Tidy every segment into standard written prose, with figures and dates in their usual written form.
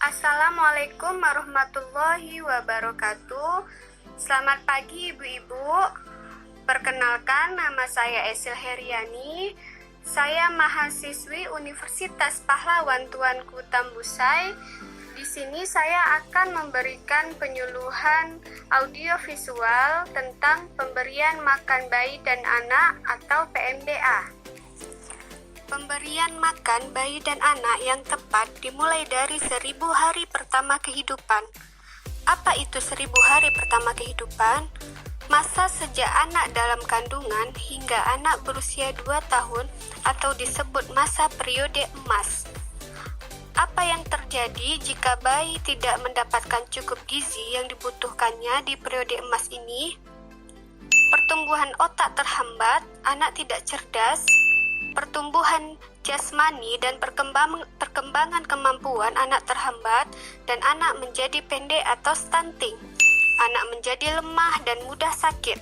Assalamualaikum warahmatullahi wabarakatuh. Selamat pagi ibu-ibu. Perkenalkan, nama saya Esil Heriani. Saya mahasiswi Universitas Pahlawan Tuanku Tambusai. Di sini saya akan memberikan penyuluhan audiovisual tentang pemberian makan bayi dan anak atau PMBA. Pemberian makan bayi dan anak yang tepat dimulai dari 1000 hari pertama kehidupan. Apa itu 1000 hari pertama kehidupan? Masa sejak anak dalam kandungan hingga anak berusia 2 tahun atau disebut masa periode emas. Apa yang terjadi jika bayi tidak mendapatkan cukup gizi yang dibutuhkannya di periode emas ini? Pertumbuhan otak terhambat, anak tidak cerdas, pertumbuhan jasmani dan perkembangan kemampuan anak terhambat, dan anak menjadi pendek atau stunting. Anak menjadi lemah dan mudah sakit.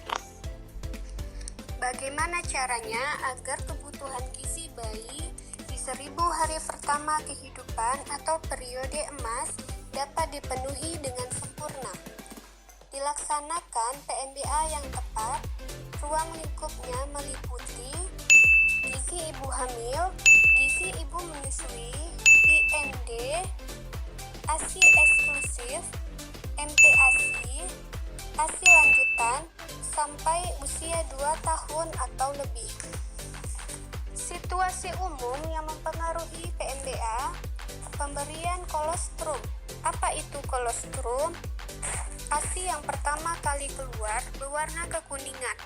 Bagaimana caranya agar kebutuhan gizi bayi di 1000 hari pertama kehidupan atau periode emas dapat dipenuhi dengan sempurna? Dilaksanakan PMBA yang tepat. Ruang lingkupnya meliputi gizi ibu hamil, gizi ibu menyusui, IMD, ASI eksklusif, MPASI, ASI lanjutan, sampai usia 2 tahun atau lebih. Situasi umum yang mempengaruhi PMBA, pemberian kolostrum. Apa itu kolostrum? ASI yang pertama kali keluar berwarna kekuningan.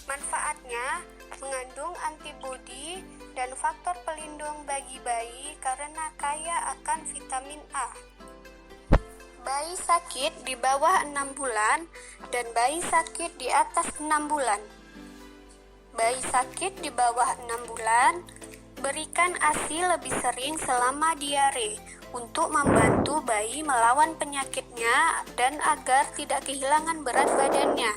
Manfaatnya mengandung antibodi dan faktor pelindung bagi bayi karena kaya akan vitamin A. Bayi sakit di bawah 6 bulan dan bayi sakit di atas 6 bulan. Bayi sakit di bawah 6 bulan, berikan ASI lebih sering selama diare untuk membantu bayi melawan penyakitnya dan agar tidak kehilangan berat badannya.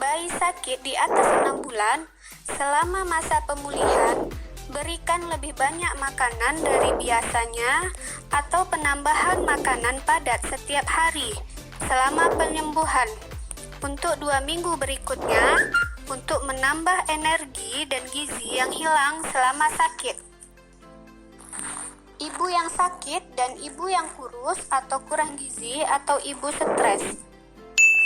Bayi sakit di atas 6 bulan, selama masa pemulihan, berikan lebih banyak makanan dari biasanya atau penambahan makanan padat setiap hari selama penyembuhan. Untuk 2 minggu berikutnya, untuk menambah energi dan gizi yang hilang selama sakit. Ibu yang sakit dan ibu yang kurus atau kurang gizi atau ibu stres.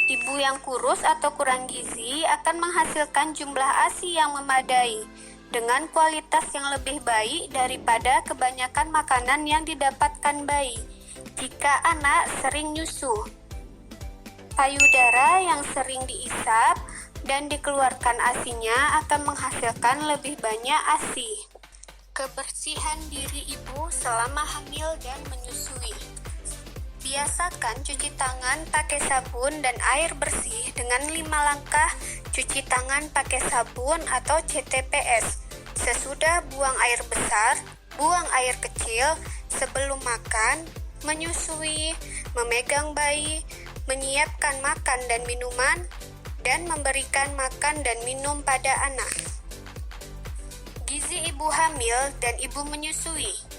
Ibu yang kurus atau kurang gizi akan menghasilkan jumlah ASI yang memadai dengan kualitas yang lebih baik daripada kebanyakan makanan yang didapatkan bayi jika anak sering nyusu. Payudara yang sering diisap dan dikeluarkan ASI-nya akan menghasilkan lebih banyak ASI. Kebersihan diri ibu selama hamil dan menyusui. Biasakan cuci tangan pakai sabun dan air bersih dengan 5 langkah cuci tangan pakai sabun atau CTPS. Sesudah buang air besar, buang air kecil, sebelum makan, menyusui, memegang bayi, menyiapkan makan dan minuman, dan memberikan makan dan minum pada anak. Gizi ibu hamil dan ibu menyusui.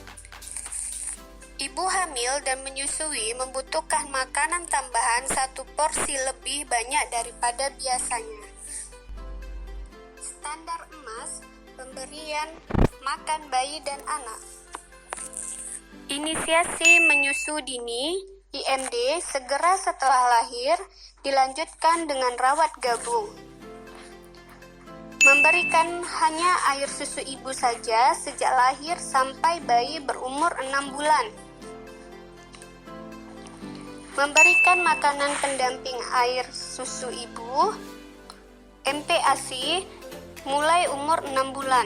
Ibu hamil dan menyusui membutuhkan makanan tambahan 1 porsi lebih banyak daripada biasanya. Standar emas pemberian makan bayi dan anak. Inisiasi menyusu dini IMD segera setelah lahir dilanjutkan dengan rawat gabung. Memberikan hanya air susu ibu saja sejak lahir sampai bayi berumur 6 bulan. Memberikan makanan pendamping air susu ibu, MPASI, mulai umur 6 bulan.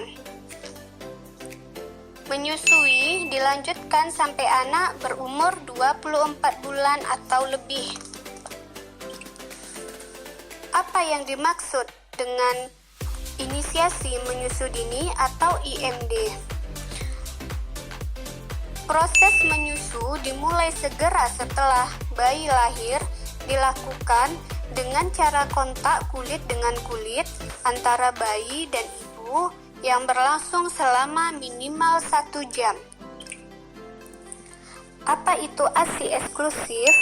Menyusui dilanjutkan sampai anak berumur 24 bulan atau lebih. Apa yang dimaksud dengan inisiasi menyusu dini atau IMD? Proses menyusu dimulai segera setelah bayi lahir, dilakukan dengan cara kontak kulit dengan kulit antara bayi dan ibu yang berlangsung selama minimal 1 jam. Apa itu ASI eksklusif?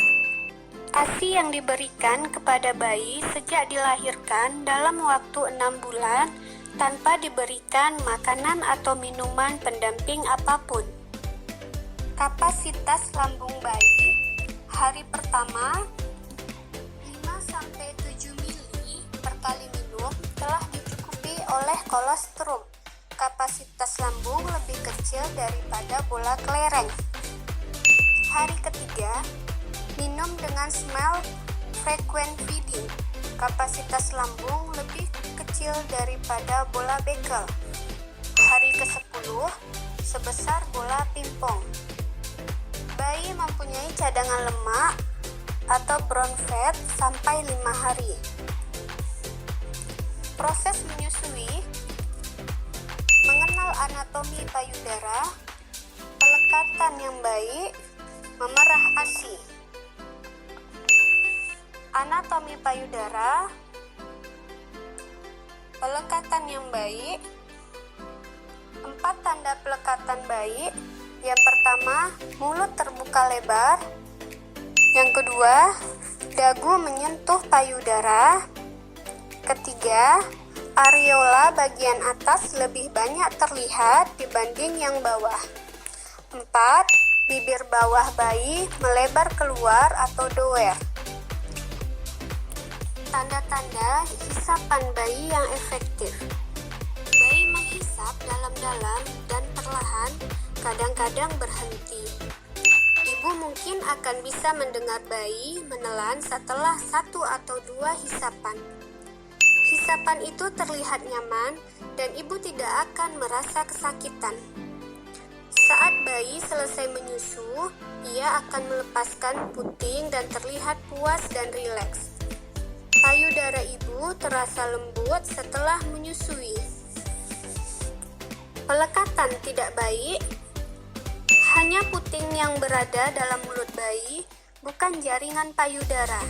ASI yang diberikan kepada bayi sejak dilahirkan dalam waktu 6 bulan tanpa diberikan makanan atau minuman pendamping apapun. Kapasitas lambung bayi hari pertama 5-7 mili per kali minum telah dicukupi oleh kolostrum. Kapasitas lambung lebih kecil daripada bola kelereng. Hari ketiga, minum dengan smell frequent feeding. Kapasitas lambung lebih kecil daripada bola bekel. Hari ke-10, sebesar bola pingpong. Bayi mempunyai cadangan lemak atau brown fat sampai 5 hari. Proses menyusui, mengenal anatomi payudara, pelekatan yang baik, memerah ASI. Anatomi payudara, pelekatan yang baik. 4 tanda pelekatan baik. Yang pertama, mulut terbuka lebar. Yang kedua, dagu menyentuh payudara. Ketiga, areola bagian atas lebih banyak terlihat dibanding yang bawah. 4. Bibir bawah bayi melebar keluar atau doer. Tanda-tanda hisapan bayi yang efektif. Bayi menghisap dalam-dalam dan perlahan, kadang-kadang berhenti. Ibu mungkin akan bisa mendengar bayi menelan setelah 1 atau 2 hisapan. Hisapan itu terlihat nyaman dan ibu tidak akan merasa kesakitan. Saat bayi selesai menyusu, ia akan melepaskan puting dan terlihat puas dan rileks. Payudara ibu terasa lembut setelah menyusui. Pelekatan tidak baik. Hanya puting yang berada dalam mulut bayi, bukan jaringan payudara.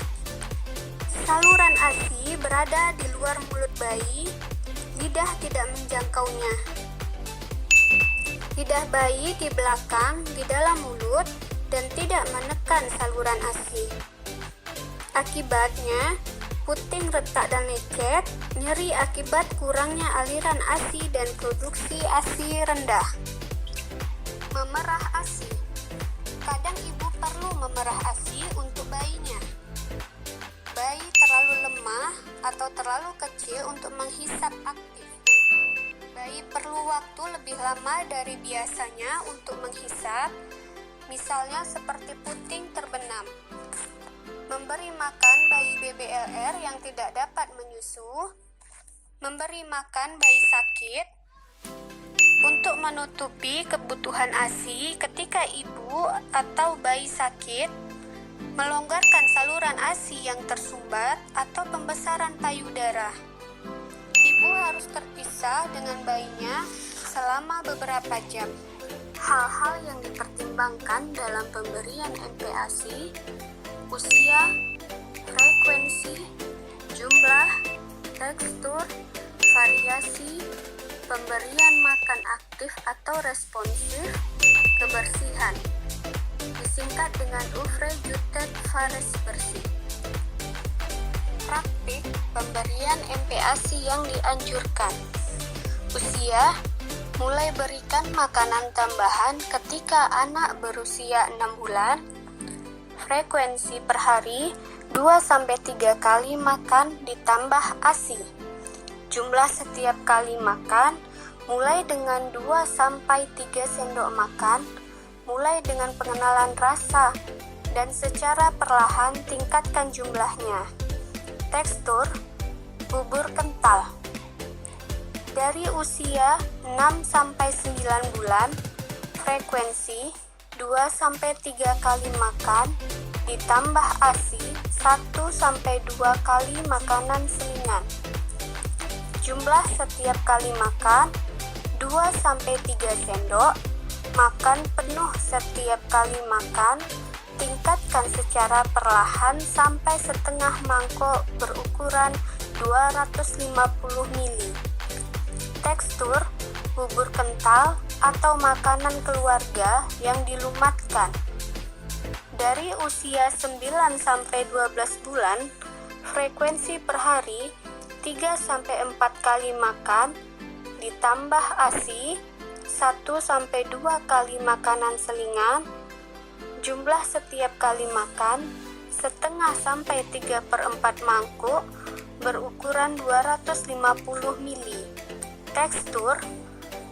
Saluran ASI berada di luar mulut bayi, lidah tidak menjangkaunya. Lidah bayi di belakang, di dalam mulut, dan tidak menekan saluran ASI. Akibatnya, puting retak dan lecet, nyeri akibat kurangnya aliran ASI dan produksi ASI rendah. Memerah ASI. Kadang ibu perlu memerah ASI untuk bayinya. Bayi terlalu lemah atau terlalu kecil untuk menghisap aktif. Bayi perlu waktu lebih lama dari biasanya untuk menghisap, misalnya seperti puting terbenam. Memberi makan bayi BBLR yang tidak dapat menyusu, memberi makan bayi sakit, untuk menutupi kebutuhan ASI ketika ibu atau bayi sakit, melonggarkan saluran ASI yang tersumbat atau pembesaran payudara. Ibu harus terpisah dengan bayinya selama beberapa jam. Hal-hal yang dipertimbangkan dalam pemberian MPASI: usia, frekuensi, jumlah, tekstur, variasi, pemberian makan aktif atau responsif, kebersihan. Disingkat dengan UVRE Jutek Fares bersih. Praktik pemberian MPASI yang dianjurkan. Usia, mulai berikan makanan tambahan ketika anak berusia 6 bulan. Frekuensi per hari 2-3 kali makan ditambah ASI. Jumlah setiap kali makan mulai dengan 2-3 sendok makan, mulai dengan pengenalan rasa, dan secara perlahan tingkatkan jumlahnya. Tekstur, bubur kental. Dari usia 6-9 bulan, frekuensi 2-3 kali makan, ditambah ASI 1-2 kali makanan selingan. Jumlah setiap kali makan 2-3 sendok, makan penuh setiap kali makan, tingkatkan secara perlahan sampai setengah mangkok berukuran 250 ml. Tekstur, bubur kental atau makanan keluarga yang dilumatkan. Dari usia 9 sampai 12 bulan, frekuensi per hari 3 sampai 4 kali makan ditambah ASI 1 sampai 2 kali makanan selingan. Jumlah setiap kali makan setengah sampai 3/4 mangkuk berukuran 250 ml. Tekstur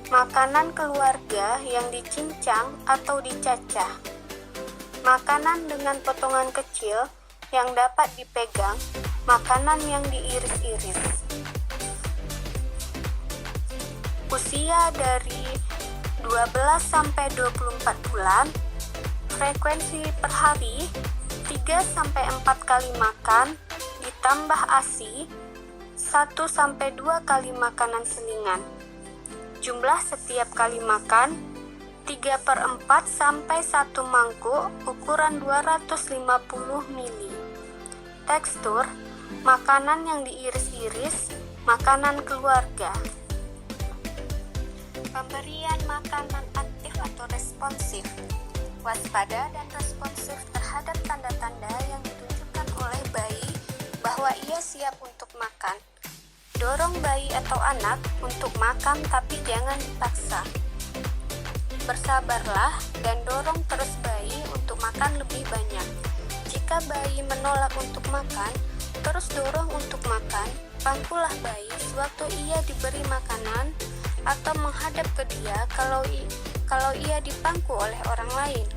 makanan keluarga yang dicincang atau dicacah. Makanan dengan potongan kecil yang dapat dipegang, makanan yang diiris-iris. Usia dari 12 sampai 24 bulan, frekuensi per hari 3 sampai 4 kali makan ditambah ASI 1 sampai 2 kali makanan selingan. Jumlah setiap kali makan 3/4 sampai 1 mangkuk ukuran 250 ml. Tekstur makanan yang diiris-iris, makanan keluarga. Pemberian makanan aktif atau responsif. Waspada dan responsif terhadap tanda-tanda yang ditunjukkan oleh bayi bahwa ia siap untuk makan. Dorong bayi atau anak untuk makan tapi jangan dipaksa. Bersabarlah dan dorong terus bayi untuk makan lebih banyak. Jika bayi menolak untuk makan, terus dorong untuk makan. Pangkulah bayi sewaktu ia diberi makanan atau menghadap ke dia kalau ia dipangku oleh orang lain.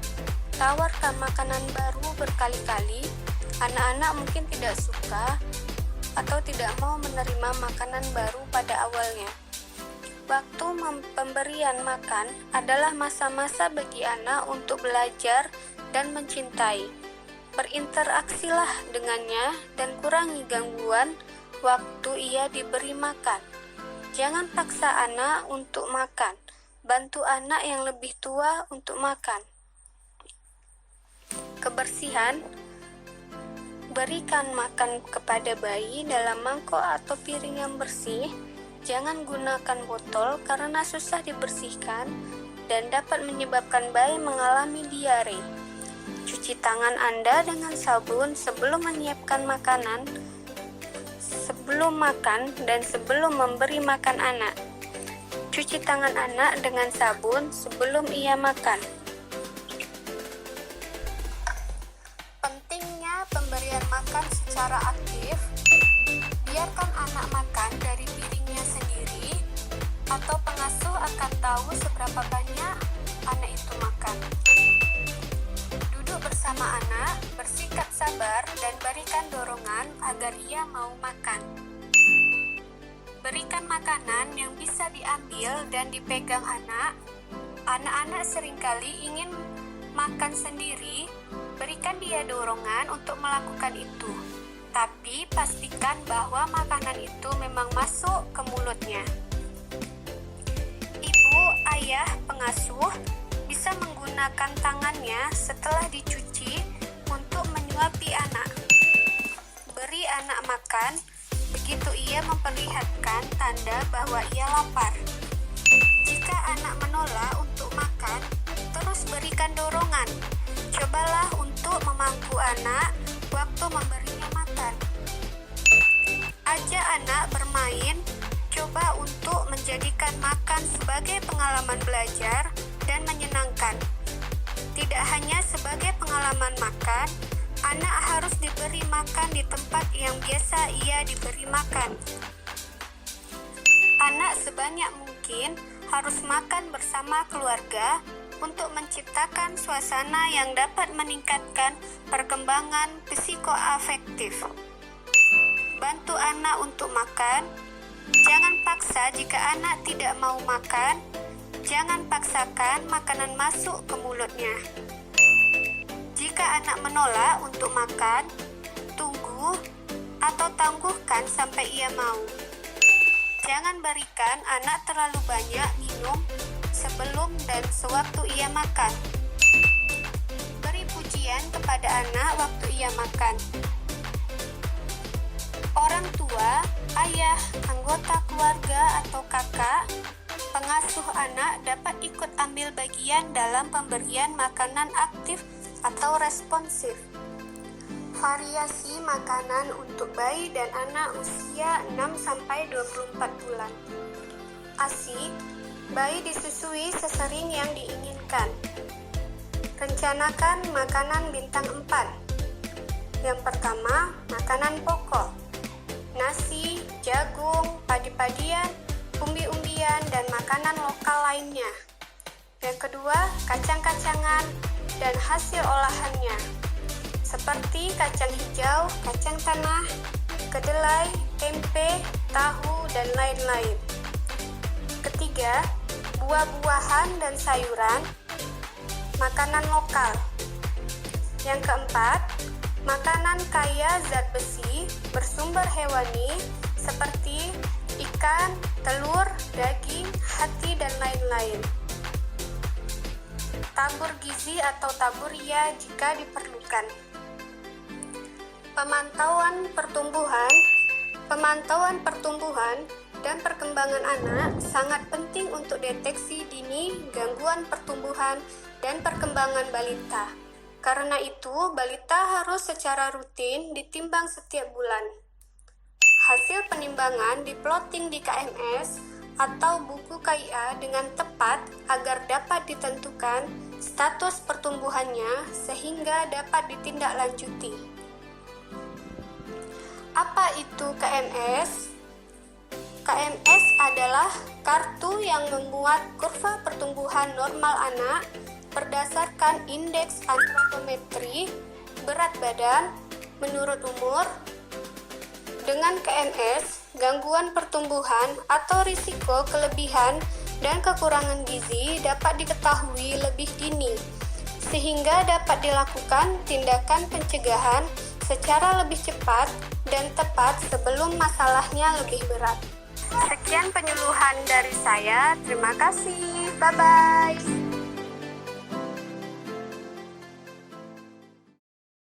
Tawarkan makanan baru berkali-kali. Anak-anak mungkin tidak suka atau tidak mau menerima makanan baru pada awalnya. Waktu pemberian makan adalah masa-masa bagi anak untuk belajar dan mencintai. Berinteraksilah dengannya dan kurangi gangguan waktu ia diberi makan. Jangan paksa anak untuk makan. Bantu anak yang lebih tua untuk makan. Kebersihan. Berikan makan kepada bayi dalam mangkok atau piring yang bersih. Jangan gunakan botol karena susah dibersihkan dan dapat menyebabkan bayi mengalami diare. Cuci tangan Anda dengan sabun sebelum menyiapkan makanan, sebelum makan dan sebelum memberi makan anak. Cuci tangan anak dengan sabun sebelum ia makan. Pentingnya pemberian makan secara aktif. Biarkan anak makan dari piringnya sendiri, atau pengasuh akan tahu seberapa banyak anak itu makan. Duduk bersama anak, bersikap sabar dan berikan dorongan agar ia mau makan. Berikan makanan yang bisa diambil dan dipegang anak. Anak-anak seringkali ingin makan sendiri. Berikan dia dorongan untuk melakukan itu. Tapi pastikan bahwa makanan itu memang masuk ke mulutnya. Ibu, ayah, pengasuh bisa menggunakan tangannya setelah dicuci untuk menyuapi anak. Beri anak makan, begitu ia memperlihatkan tanda bahwa ia lapar. Jika anak menolak untuk makan, terus berikan dorongan. Cobalah untuk memangku anak waktu memberinya makan. Ajak anak bermain, coba untuk menjadikan makan sebagai pengalaman belajar dan menyenangkan. Tidak hanya sebagai pengalaman makan, anak harus diberi makan di tempat yang biasa ia diberi makan. Anak sebanyak mungkin harus makan bersama keluarga untuk menciptakan suasana yang dapat meningkatkan perkembangan psikoafektif. Bantu anak untuk makan. Jangan paksa jika anak tidak mau makan. Jangan paksakan makanan masuk ke mulutnya. Jika anak menolak untuk makan, tunggu atau tangguhkan sampai ia mau. Jangan berikan anak terlalu banyak minum sebelum dan sewaktu ia makan. Beri pujian kepada anak waktu ia makan. Orang tua, ayah, anggota keluarga atau kakak, pengasuh anak dapat ikut ambil bagian dalam pemberian makanan aktif atau responsif. Variasi makanan untuk bayi dan anak usia 6-24 bulan. ASI, bayi disusui sesering yang diinginkan. Rencanakan makanan bintang 4. Yang pertama, makanan pokok. Nasi, jagung, padi-padian, umbi-umbian, dan makanan lokal lainnya. Yang kedua, kacang-kacangan dan hasil olahannya, seperti kacang hijau, kacang tanah, kedelai, tempe, tahu, dan lain-lain. Ketiga, buah-buahan dan sayuran, makanan lokal. Yang keempat, makanan kaya zat besi bersumber hewani seperti ikan, telur, daging, hati, dan lain-lain. Tabur gizi atau taburia jika diperlukan. Pemantauan pertumbuhan dan perkembangan anak sangat penting untuk deteksi dini gangguan pertumbuhan dan perkembangan balita. Karena itu, balita harus secara rutin ditimbang setiap bulan. Hasil penimbangan diplotting di KMS atau buku KIA dengan tepat agar dapat ditentukan status pertumbuhannya sehingga dapat ditindaklanjuti. Apa itu KMS? KMS adalah kartu yang memuat kurva pertumbuhan normal anak berdasarkan indeks antropometri, berat badan, menurut umur. Dengan KMS, gangguan pertumbuhan atau risiko kelebihan dan kekurangan gizi dapat diketahui lebih dini, sehingga dapat dilakukan tindakan pencegahan secara lebih cepat dan tepat sebelum masalahnya lebih berat. Sekian penyuluhan dari saya. Terima kasih. Bye-bye.